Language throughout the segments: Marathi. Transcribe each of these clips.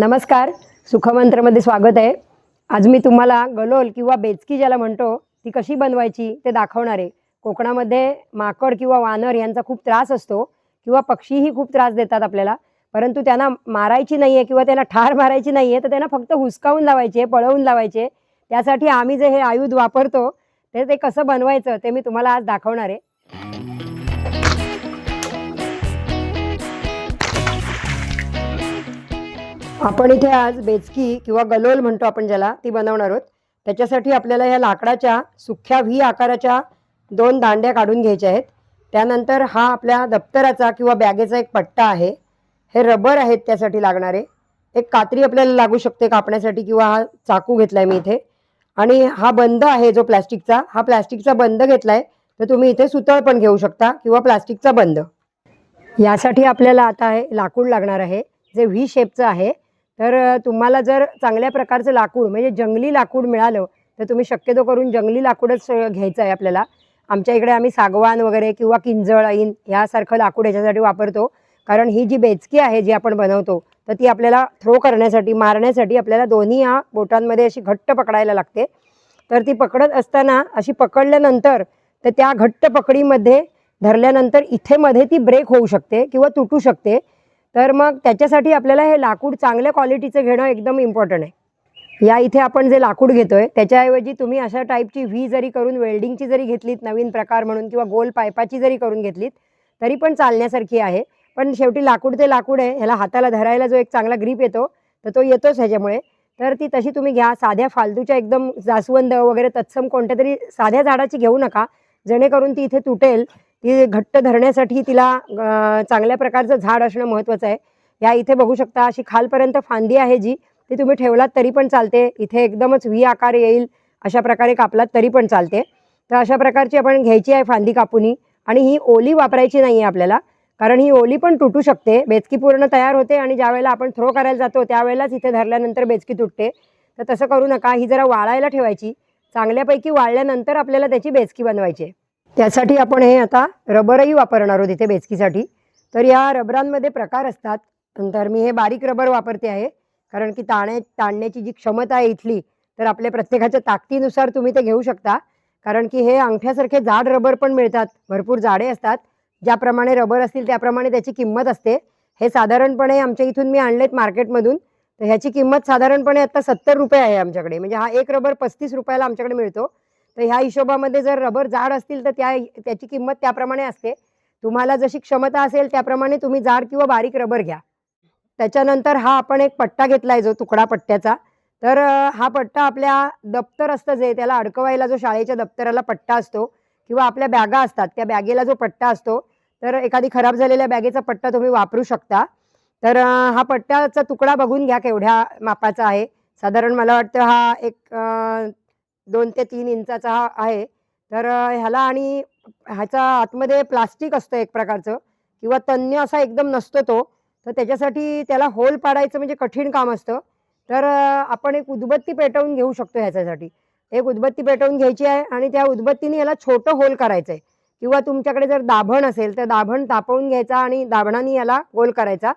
नमस्कार, सुखमंत्रमध्ये स्वागत आहे। आज मी तुम्हाला गलोल किंवा बेचकी ज्याला म्हणतो ती कशी बनवायची ते दाखवणार आहे। कोकणामध्ये माकड किंवा वानर यांचा खूप त्रास असतो किंवा पक्षीही खूप त्रास देतात आपल्याला, परंतु त्यांना मारायची नाही आहे किंवा त्यांना ठार मारायची नाही आहे, तर त्यांना फक्त हुसकावून लावायचे, पळवून लावायचे। त्यासाठी आम्ही जे हे आयुध वापरतो ते कसं बनवायचं ते मी तुम्हाला आज दाखवणार आहे। आपण इथे आज बेचकी किंवा गलोल म्हणतो आपण ज्याला, ती बनवणार आहोत। त्याच्यासाठी आपल्याला या लाकडाच्या सुख्या व्ही आकाराच्या 2 दांड्या काढून घ्यायच्या आहेत। त्यानंतर हा आपल्या दप्तराचा किंवा बॅगेचा एक पट्टा आहे। हे रबर आहेत त्यासाठी लागणारे। एक कात्री आपल्याला लागू शकते कापण्यासाठी किंवा हा चाकू घेतलाय मी इथे। आणि हा बंद आहे जो प्लास्टिकचा, हा प्लास्टिकचा बंद घेतलाय, तर तुम्ही इथे सुतळ पण घेऊ शकता किंवा प्लास्टिकचा बंद। यासाठी आपल्याला आता हे लाकूड लागणार आहे जे व्ही शेपचं आहे। तर तुम्हाला जर चांगल्या प्रकारचं लाकूड म्हणजे जंगली लाकूड मिळालं तर तुम्ही शक्यतो करून जंगली लाकूडच घ्यायचं आहे आपल्याला। आमच्या इकडे आम्ही सागवान वगैरे किंवा किंजळ ऐन यासारखं लाकूड याच्यासाठी वापरतो, कारण ही जी बेचकी आहे जी आपण बनवतो तर ती आपल्याला थ्रो करण्यासाठी, मारण्यासाठी आपल्याला दोन्ही या बोटांमध्ये अशी घट्ट पकडायला लागते। तर ती पकडत असताना अशी पकडल्यानंतर तर त्या घट्ट पकडीमध्ये धरल्यानंतर इथे मध्ये ती ब्रेक होऊ शकते किंवा तुटू शकते। तर मग त्याच्यासाठी आपल्याला हे लाकूड चांगल्या क्वालिटीचं घेणं एकदम इम्पॉर्टंट आहे। या इथे आपण जे लाकूड घेतोय त्याच्याऐवजी तुम्ही अशा टाईपची व्ही जरी करून वेल्डिंगची जरी घेतलीत नवीन प्रकार म्हणून किंवा गोल पायपाची जरी करून घेतलीत तरी पण चालण्यासारखी आहे। पण शेवटी लाकूड ते लाकूड आहे, ह्याला हाताला धरायला जो एक चांगला ग्रिप येतो तर तो येतोच ह्याच्यामुळे। तर ती तशी तुम्ही घ्या। साध्या फालतूच्या एकदम जास्वंद वगैरे तत्सम कोणत्या तरी साध्या झाडाची घेऊ नका, जेणेकरून ती इथे तुटेल। ती घट्ट धरण्यासाठी तिला चांगल्या प्रकारचं झाड असणं महत्त्वाचं आहे। या इथे बघू शकता अशी खालपर्यंत फांदी आहे जी ती तुम्ही ठेवलात तरी पण चालते। इथे एकदमच व्ही आकार येईल अशा प्रकारे कापलात तरी पण चालते। तर अशा प्रकारची आपण घ्यायची आहे फांदी कापूनी, आणि ही ओली वापरायची नाही आहे आपल्याला, कारण ही ओली पण तुटू शकते। बेचकी पूर्ण तयार होते आणि ज्यावेळेला आपण थ्रो करायला जातो त्यावेळेलाच इथे धरल्यानंतर बेचकी तुटते। तर तसं करू नका, ही जरा वाळायला ठेवायची। चांगल्यापैकी वाळल्यानंतर आपल्याला त्याची बेचकी बनवायची आहे। त्यासाठी आपण हे आता रबरही वापरणार आहोत इथे बेचकीसाठी। तर या रबरांमध्ये प्रकार असतात, तर मी हे बारीक रबर वापरते आहे, कारण की ताणण्याची जी क्षमता आहे इथली तर आपल्या प्रत्येकाच्या ताकदीनुसार तुम्ही ते घेऊ शकता। कारण की हे अंगठ्यासारखे जाड रबर पण मिळतात, भरपूर जाडे असतात। ज्याप्रमाणे रबर असतील त्याप्रमाणे त्याची किंमत असते। हे साधारणपणे आमच्या इथून मी आणलेत मार्केटमधून, तर ह्याची किंमत साधारणपणे आता 70 रुपये आहे आमच्याकडे। म्हणजे हा एक रबर 35 रुपयाला आमच्याकडे मिळतो। तर ह्या हिशोबामध्ये जर रबर जाड असतील तर त्याची किंमत त्याप्रमाणे असते। तुम्हाला जशी क्षमता असेल त्याप्रमाणे तुम्ही जाड किंवा बारीक रबर घ्या। त्याच्यानंतर हा आपण एक पट्टा घेतलाय जो तुकडा पट्ट्याचा। तर हा पट्टा आपल्या दप्तर असतं जे त्याला अडकवायला, जो शाळेच्या दप्तराला पट्टा असतो किंवा आपल्या बॅगा असतात त्या बॅगेला जो पट्टा असतो, तर एखादी खराब झालेल्या बॅगेचा पट्टा तुम्ही वापरू शकता। तर हा पट्ट्याचा तुकडा बघून घ्या केवढ्या मापाचा आहे। साधारण मला वाटतं हा एक 2 ते 3 इंचाचा हा आहे। तर ह्याला आणि ह्याचा आतमध्ये प्लास्टिक असतं एक प्रकारचं किंवा तन्य असा एकदम नसतो तो, तर त्याच्यासाठी त्याला होल पाडायचं म्हणजे कठीण काम असतं। तर आपण एक उदबत्ती पेटवून घेऊ शकतो ह्याच्यासाठी। एक उदबत्ती पेटवून घ्यायची आहे आणि त्या उदबत्तीने याला छोटं होल करायचं आहे, किंवा तुमच्याकडे जर दाभण असेल तर दाभण तापवून घ्यायचा आणि दाभणाने याला होल करायचा।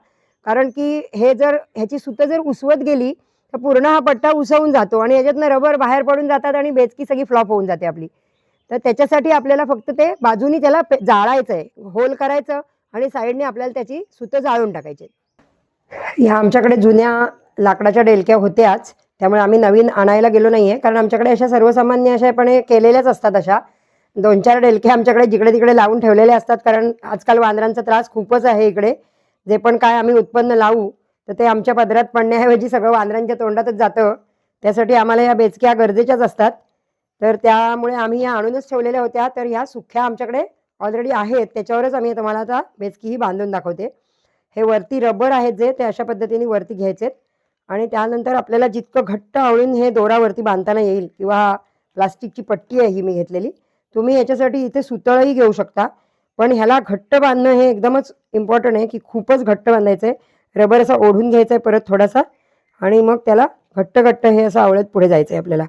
कारण की हे जर ह्याची सुतं जर उसवत गेली तर पूर्ण हा पट्टा उसवून जातो आणि याच्यातनं रबर बाहेर पडून जातात आणि बेचकी सगळी फ्लॉप होऊन जाते आपली। तर त्याच्यासाठी आपल्याला फक्त ते बाजूनी त्याला जाळायचं आहे, होल करायचं आणि साईडने आपल्याला त्याची सुतं जाळून टाकायची। ह्या आमच्याकडे जुन्या लाकडाच्या डेलक्या होत्याच, त्यामुळे आम्ही नवीन आणायला गेलो नाहीये, कारण आमच्याकडे अशा सर्वसामान्य अशापणे केलेल्याच असतात। अशा 2-4 डेलक्या आमच्याकडे जिकडे तिकडे लावून ठेवलेल्या असतात, कारण आजकाल वानरांचा त्रास खूपच आहे इकडे। जे पण काय आम्ही उत्पन्न लावू तर ते आमच्या पदरात पडण्याऐवजी सगळं वानरांच्या तोंडातच जातं। त्यासाठी आम्हाला या बेचक्या गरजेच्याच असतात। तर त्यामुळे आम्ही या आणूनच ठेवलेल्या होत्या। तर ह्या सुख्या आमच्याकडे ऑलरेडी आहेत, त्याच्यावरच आम्ही तुम्हाला आता बेचकी ही बांधून दाखवते। हे वरती रबर आहेत जे ते अशा पद्धतीने वरती घ्यायचेत आणि त्यानंतर आपल्याला जितकं घट्ट आवळून हे दोरावरती बांधताना येईल, किंवा प्लास्टिकची पट्टी आहे ही मी घेतलेली, तुम्ही याच्यासाठी इथे सुतळही घेऊ शकता। पण ह्याला घट्ट बांधणं हे एकदमच इम्पॉर्टंट आहे, की खूपच घट्ट बांधायचं आहे। रबर असा ओढून घ्यायचा आहे परत थोडासा, आणि मग त्याला घट्ट घट्ट हे असं आवळत पुढे जायचं आहे आपल्याला।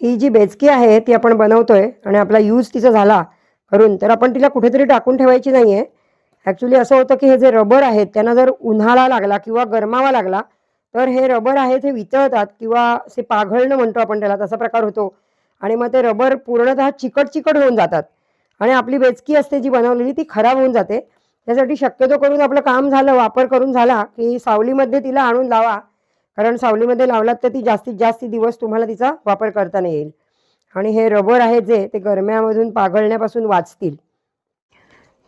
ही जी बेचकी आहे ती आपण बनवतोय आणि आपला यूज तिचा झाला करून, तर आपण तिला कुठेतरी टाकून ठेवायची नाहीये। ॲक्च्युली असं होतं की हे जे रबर आहेत त्यांना जर उन्हाळा लागला किंवा गरमावा लागला तर हे रबर आहेत हे वितळतात किंवा असे पाघळणं म्हणतो आपण त्याला, तसा प्रकार होतो आणि मग ते रबर पूर्णतः चिकट चिकट होऊन जातात आणि आपली बेचकी असते जी बनवलेली ती खराब होऊन जाते. त्यासाठी शक्यतो करून आपलं काम झालं, वापर करून झाला की सावलीमध्ये तिला आणून लावा, कारण सावलीमध्ये लावलात तर ती जास्तीत जास्त दिवस तुम्हाला तिचा वापर करता नाही येईल आणि हे रबर आहे जे ते गरम्यामधून पाघळण्यापासून वाचतील.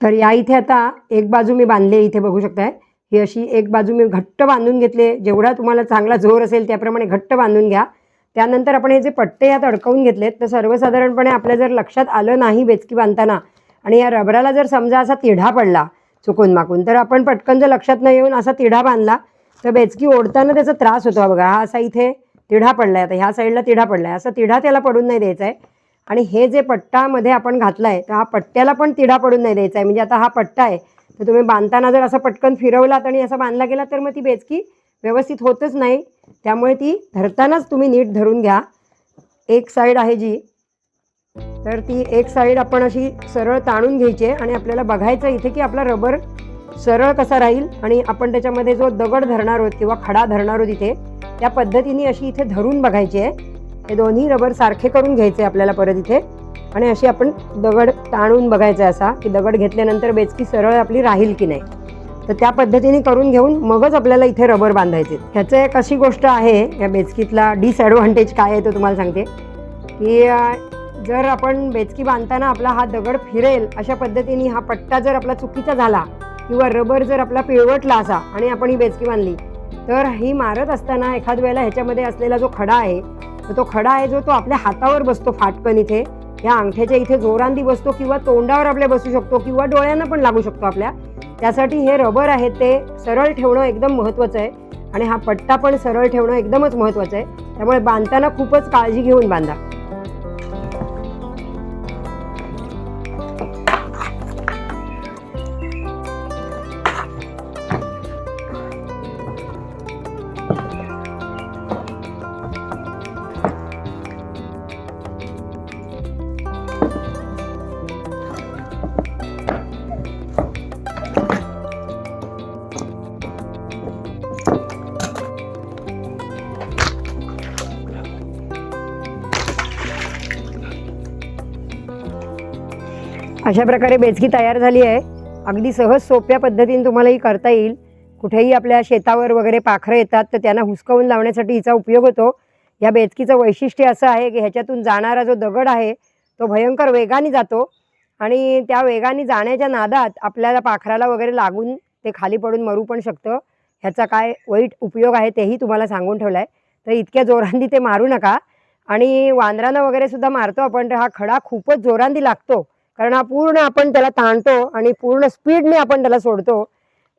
तर या इथे आता एक बाजू मी बांधली, इथे बघू शकताय. ही अशी एक बाजू मी घट्ट बांधून घेतले, जेवढा तुम्हाला चांगला जोर असेल त्याप्रमाणे घट्ट बांधून घ्या. त्यानंतर आपण हे जे पट्टे यात अडकवून घेतलेत तर सर्वसाधारणपणे आपल्या जर लक्षात आलं नाही बेचकी बांधताना आणि या रबराला जर समजा असा तिढा पडला चुकून माकून, तर आपण पटकन जर लक्षात नाही येऊन असा तिढा बांधला तर बेचकी ओढताना त्याचा त्रास होतो. बघा, हा असा इथे तिढा पडला आहे, आता ह्या साईडला तिढा पडला आहे, असा तिढा त्याला पडून नाही द्यायचा आहे. आणि हे जे पट्टामध्ये आपण घातला आहे तर हा पट्ट्याला पण तिढा पडून नाही द्यायचा आहे. म्हणजे आता हा पट्टा आहे तर तुम्ही बांधताना जर असा पटकन फिरवलात आणि असा बांधला गेला तर मग ती बेचकी व्यवस्थित होतच नाही. त्यामुळे ती धरतानाच तुम्ही नीट धरून घ्या. एक साईड आहे जी, तर ती एक साईड आपण अशी सरळ ताणून घ्यायची आहे आणि आपल्याला बघायचं इथे की आपला रबर सरळ कसा राहील आणि आपण त्याच्यामध्ये जो दगड धरणार आहोत किंवा खडा धरणार आहोत इथे, त्या पद्धतीने अशी इथे धरून बघायची आहे. हे दोन्ही रबर सारखे करून घ्यायचे आपल्याला परत इथे आणि अशी आपण दगड ताणून बघायचा असा की दगड घेतल्यानंतर बेचकी सरळ आपली राहील की नाही. तर त्या पद्धतीने करून घेऊन मगच आपल्याला इथे रबर बांधायचे. ह्याचं एक अशी गोष्ट आहे या बेचकीतला डिसॲडव्हान्टेज काय आहे तो तुम्हाला सांगते की जर आपण बेचकी बांधताना आपला हा दगड फिरेल अशा पद्धतीने हा पट्टा जर आपला चुकीचा झाला किंवा रबर जर आपला पिळवटला असा आणि आपण ही बेचकी बांधली तर ही मारत असताना एखाद वेळेला ह्याच्यामध्ये असलेला जो खडा आहे तर तो खडा आहे जो तो आपल्या हातावर बसतो, फाटकन इथे या अंगठ्याच्या इथे जोरांदी बसतो किंवा तोंडावर आपल्या बसू शकतो किंवा डोळ्यांना पण लागू शकतो आपल्या. त्यासाठी हे रबर आहे ते सरळ ठेवणं एकदम महत्त्वाचं आहे आणि हा पट्टा पण सरळ ठेवणं एकदमच महत्त्वाचं आहे. त्यामुळे बांधताना खूपच काळजी घेऊन बांधा. अशा प्रकारे बेचकी तयार झाली आहे. अगदी सहज सोप्या पद्धतीने तुम्हाला ही करता येईल. कुठेही आपल्या शेतावर वगैरे पाखरं येतात तर त्यांना हुसकावून लावण्यासाठी हिचा उपयोग होतो. या बेचकीचं वैशिष्ट्य असं आहे की ह्याच्यातून जाणारा जो दगड आहे तो भयंकर वेगाने जातो आणि त्या वेगाने जाण्याच्या नादात आपल्याला पाखराला वगैरे लागून ते खाली पडून मरू पण शकतं. ह्याचा काय वाईट उपयोग आहे तेही तुम्हाला सांगून ठेवलं आहे. तर इतक्या जोरांनी ते मारू नका. आणि वांद्रानं वगैरे सुद्धा मारतो आपण तर हा खडा खूपच जोरांनी लागतो, कारण हा पूर्ण आपण त्याला ताणतो आणि पूर्ण स्पीडने आपण त्याला सोडतो.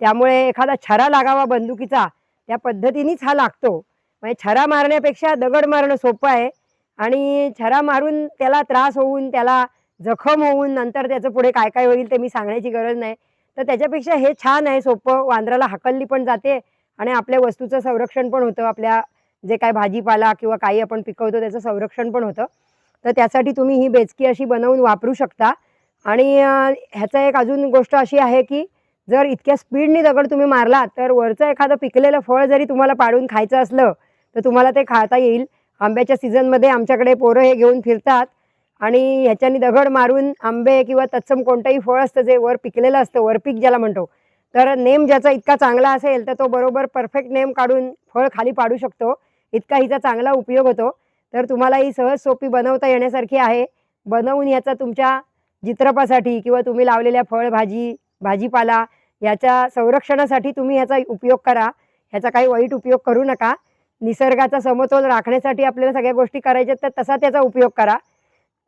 त्यामुळे एखादा छरा लागावा बंदुकीचा त्या पद्धतीनेच हा लागतो. म्हणजे छरा मारण्यापेक्षा दगड मारणं सोपं आहे आणि छरा मारून त्याला त्रास होऊन त्याला जखम होऊन नंतर त्याचं पुढे काय काय होईल ते मी सांगण्याची गरज नाही. तर त्याच्यापेक्षा हे छान आहे, सोपं. वांद्राला हाकलली पण जाते आणि आपल्या वस्तूचं संरक्षण पण होतं. आपल्या जे काय भाजीपाला किंवा काही आपण पिकवतो त्याचं संरक्षण पण होतं. तर त्यासाठी तुम्ही ही बेचकी अशी बनवून वापरू शकता. आणि ह्याचा एक अजून गोष्ट अशी आहे की जर इतक्या स्पीडने दगड तुम्ही मारला तर वरचं एखादं पिकलेलं फळ जरी तुम्हाला पाडून खायचं असलं तर तुम्हाला ते खाता येईल. आंब्याच्या सीझनमध्ये आमच्याकडे पोरं हे घेऊन फिरतात आणि ह्याच्यानी दगड मारून आंबे किंवा तत्सम कोणतंही फळ असतं जे वर पिकलेलं असतं, वरपीक ज्याला म्हणतो, तर नेम ज्याचा इतका चांगला असेल तर तो बरोबर परफेक्ट नेम काढून फळ खाली पाडू शकतो. इतका हिचा चांगला उपयोग होतो. तर तुम्हाला ही सहज सोपी बनवता येण्यासारखी आहे. बनवून याचा तुमच्या जित्रपासाठी किंवा तुम्ही लावलेल्या भाजीपाला याच्या संरक्षणासाठी तुम्ही ह्याचा उपयोग करा. ह्याचा काही वाईट उपयोग करू नका. निसर्गाचा समतोल राखण्यासाठी आपल्याला सगळ्या गोष्टी करायच्या तर तसा त्याचा उपयोग करा.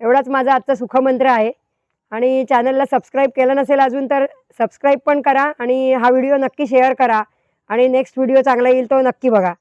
एवढाच माझा आजचा सुखमंत्र आहे. आणि चॅनलला सबस्क्राईब केलं नसेल अजून तर सबस्क्राईब पण करा आणि हा व्हिडिओ नक्की शेअर करा आणि नेक्स्ट व्हिडिओ चांगला येईल तो नक्की बघा.